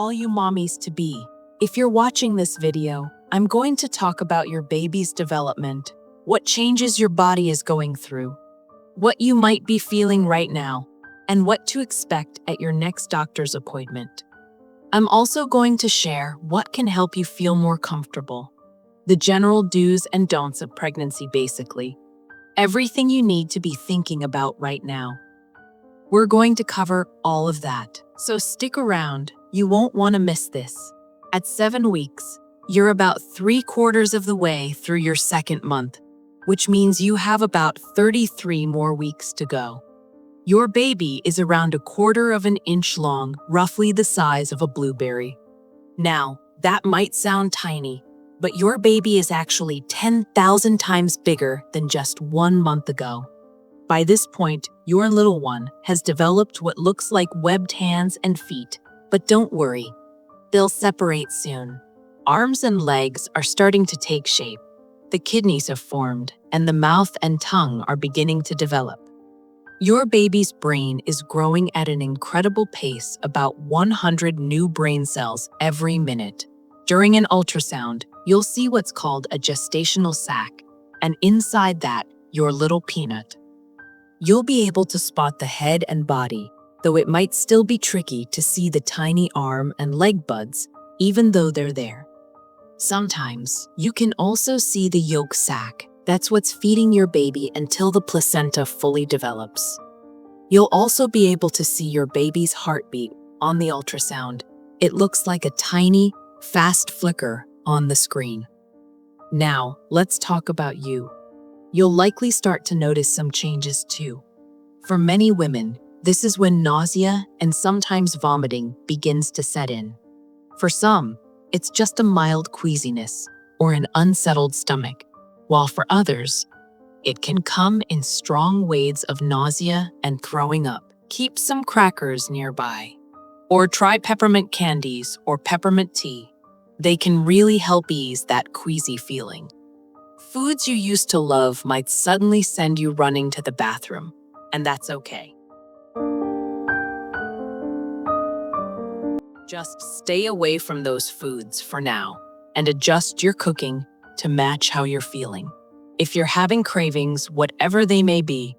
all you mommies-to-be. If you're watching this video, I'm going to talk about your baby's development, what changes your body is going through, what you might be feeling right now, and what to expect at your next doctor's appointment. I'm also going to share what can help you feel more comfortable, the general do's and don'ts of pregnancy basically, everything you need to be thinking about right now. We're going to cover all of that, so stick around, you won't want to miss this. At 7 weeks, you're about 3/4 of the way through your second month, which means you have about 33 more weeks to go. Your baby is around 1/4 of an inch long, roughly the size of a blueberry. Now, that might sound tiny, but your baby is actually 10,000 times bigger than just 1 month ago. By this point, your little one has developed what looks like webbed hands and feet, but don't worry, they'll separate soon. Arms and legs are starting to take shape. The kidneys have formed, and the mouth and tongue are beginning to develop. Your baby's brain is growing at an incredible pace, about 100 new brain cells every minute. During an ultrasound, you'll see what's called a gestational sac, and inside that, your little peanut. You'll be able to spot the head and body, though it might still be tricky to see the tiny arm and leg buds, even though they're there. Sometimes, you can also see the yolk sac. That's what's feeding your baby until the placenta fully develops. You'll also be able to see your baby's heartbeat on the ultrasound. It looks like a tiny, fast flicker on the screen. Now, let's talk about you. You'll likely start to notice some changes too. For many women, this is when nausea and sometimes vomiting begins to set in. For some, it's just a mild queasiness or an unsettled stomach, while for others, it can come in strong waves of nausea and throwing up. Keep some crackers nearby, or try peppermint candies or peppermint tea. They can really help ease that queasy feeling. Foods you used to love might suddenly send you running to the bathroom, and that's okay. Just stay away from those foods for now and adjust your cooking to match how you're feeling. If you're having cravings, whatever they may be,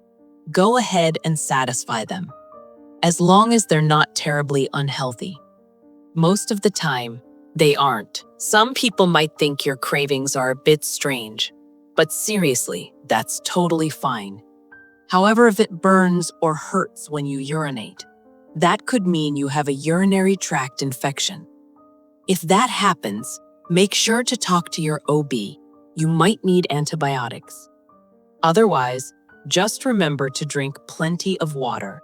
go ahead and satisfy them, as long as they're not terribly unhealthy. Most of the time, they aren't. Some people might think your cravings are a bit strange, but seriously, that's totally fine. However, if it burns or hurts when you urinate, that could mean you have a urinary tract infection. If that happens, make sure to talk to your OB. You might need antibiotics. Otherwise, just remember to drink plenty of water,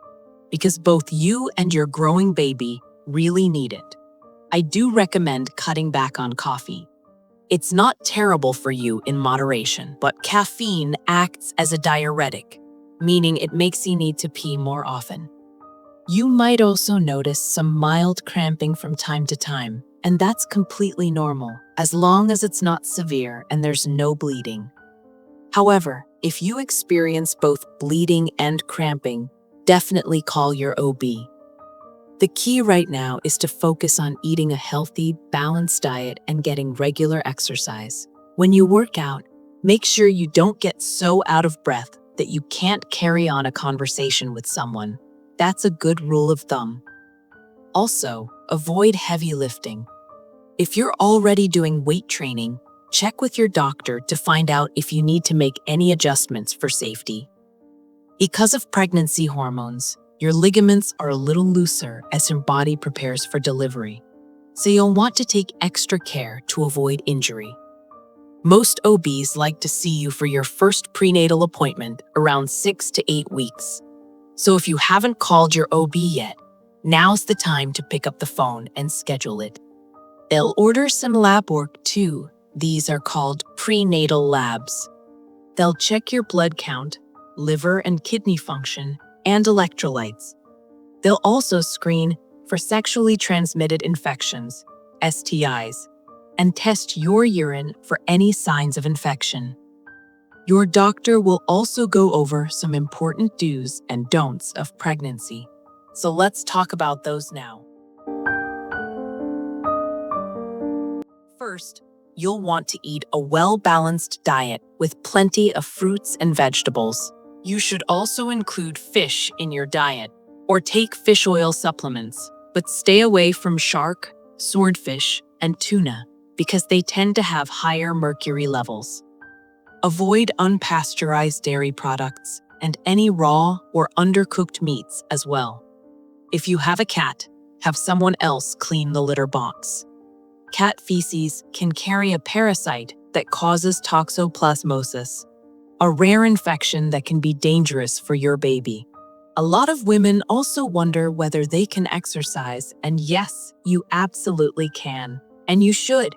because both you and your growing baby really need it. I do recommend cutting back on coffee. It's not terrible for you in moderation, but caffeine acts as a diuretic, meaning it makes you need to pee more often. You might also notice some mild cramping from time to time, and that's completely normal, as long as it's not severe and there's no bleeding. However, if you experience both bleeding and cramping, definitely call your OB. The key right now is to focus on eating a healthy, balanced diet and getting regular exercise. When you work out, make sure you don't get so out of breath that you can't carry on a conversation with someone. That's a good rule of thumb. Also, avoid heavy lifting. If you're already doing weight training, check with your doctor to find out if you need to make any adjustments for safety. Because of pregnancy hormones, your ligaments are a little looser as your body prepares for delivery, so you'll want to take extra care to avoid injury. Most OBs like to see you for your first prenatal appointment around 6 to 8 weeks. So if you haven't called your OB yet, now's the time to pick up the phone and schedule it. They'll order some lab work too. These are called prenatal labs. They'll check your blood count, liver and kidney function, and electrolytes. They'll also screen for sexually transmitted infections, STIs, and test your urine for any signs of infection. Your doctor will also go over some important do's and don'ts of pregnancy. So let's talk about those now. First, you'll want to eat a well-balanced diet with plenty of fruits and vegetables. You should also include fish in your diet or take fish oil supplements, but stay away from shark, swordfish, and tuna because they tend to have higher mercury levels. Avoid unpasteurized dairy products and any raw or undercooked meats as well. If you have a cat, have someone else clean the litter box. Cat feces can carry a parasite that causes toxoplasmosis, a rare infection that can be dangerous for your baby. A lot of women also wonder whether they can exercise, and yes, you absolutely can, and you should.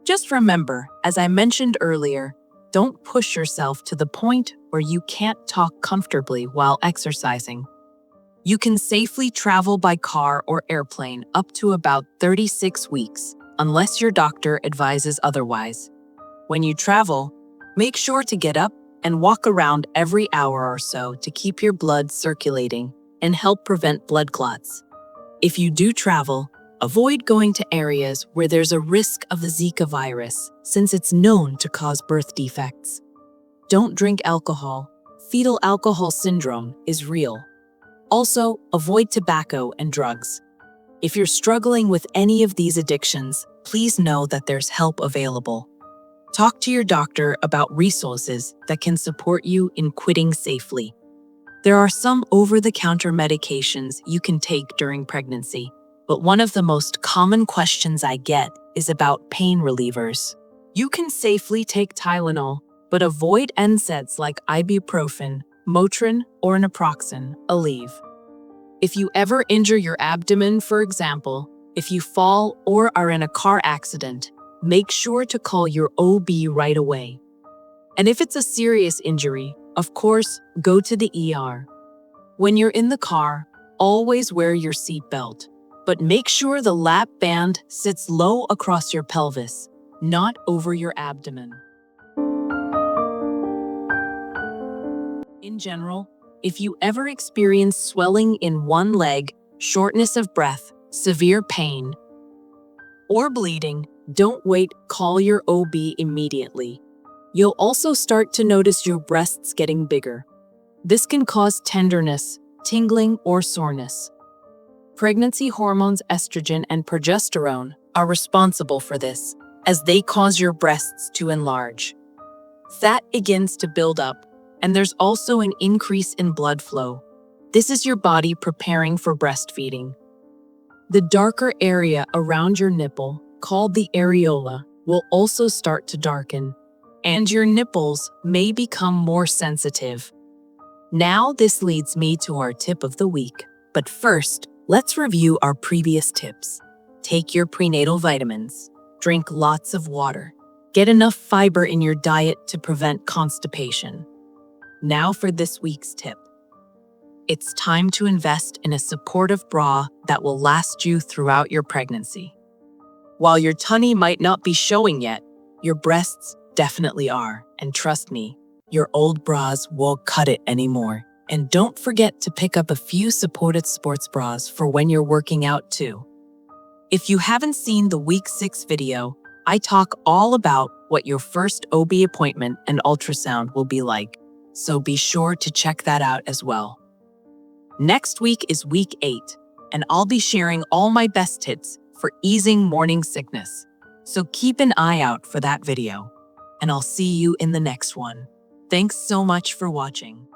Just remember, as I mentioned earlier, don't push yourself to the point where you can't talk comfortably while exercising. You can safely travel by car or airplane up to about 36 weeks, unless your doctor advises otherwise. When you travel, make sure to get up and walk around every hour or so to keep your blood circulating and help prevent blood clots. If you do travel, avoid going to areas where there's a risk of the Zika virus, since it's known to cause birth defects. Don't drink alcohol. Fetal alcohol syndrome is real. Also, avoid tobacco and drugs. If you're struggling with any of these addictions, please know that there's help available. Talk to your doctor about resources that can support you in quitting safely. There are some over-the-counter medications you can take during pregnancy, but one of the most common questions I get is about pain relievers. You can safely take Tylenol, but avoid NSAIDs like ibuprofen, Motrin, or naproxen, Aleve. If you ever injure your abdomen, for example, if you fall or are in a car accident, make sure to call your OB right away. And if it's a serious injury, of course, go to the ER. When you're in the car, always wear your seatbelt, but make sure the lap band sits low across your pelvis, not over your abdomen. In general, if you ever experience swelling in one leg, shortness of breath, severe pain, or bleeding, don't wait, call your OB immediately. You'll also start to notice your breasts getting bigger. This can cause tenderness, tingling, or soreness. Pregnancy hormones estrogen and progesterone are responsible for this, as they cause your breasts to enlarge. Fat begins to build up, and there's also an increase in blood flow. This is your body preparing for breastfeeding. The darker area around your nipple, called the areola, will also start to darken, and your nipples may become more sensitive. Now this leads me to our tip of the week, but first, let's review our previous tips. Take your prenatal vitamins, drink lots of water, get enough fiber in your diet to prevent constipation. Now for this week's tip. It's time to invest in a supportive bra that will last you throughout your pregnancy. While your tummy might not be showing yet, your breasts definitely are. And trust me, your old bras won't cut it anymore. And don't forget to pick up a few supported sports bras for when you're working out too. If you haven't seen the week 6 video, I talk all about what your first OB appointment and ultrasound will be like. So be sure to check that out as well. Next week is week 8, and I'll be sharing all my best tips for easing morning sickness. So keep an eye out for that video, and I'll see you in the next one. Thanks so much for watching.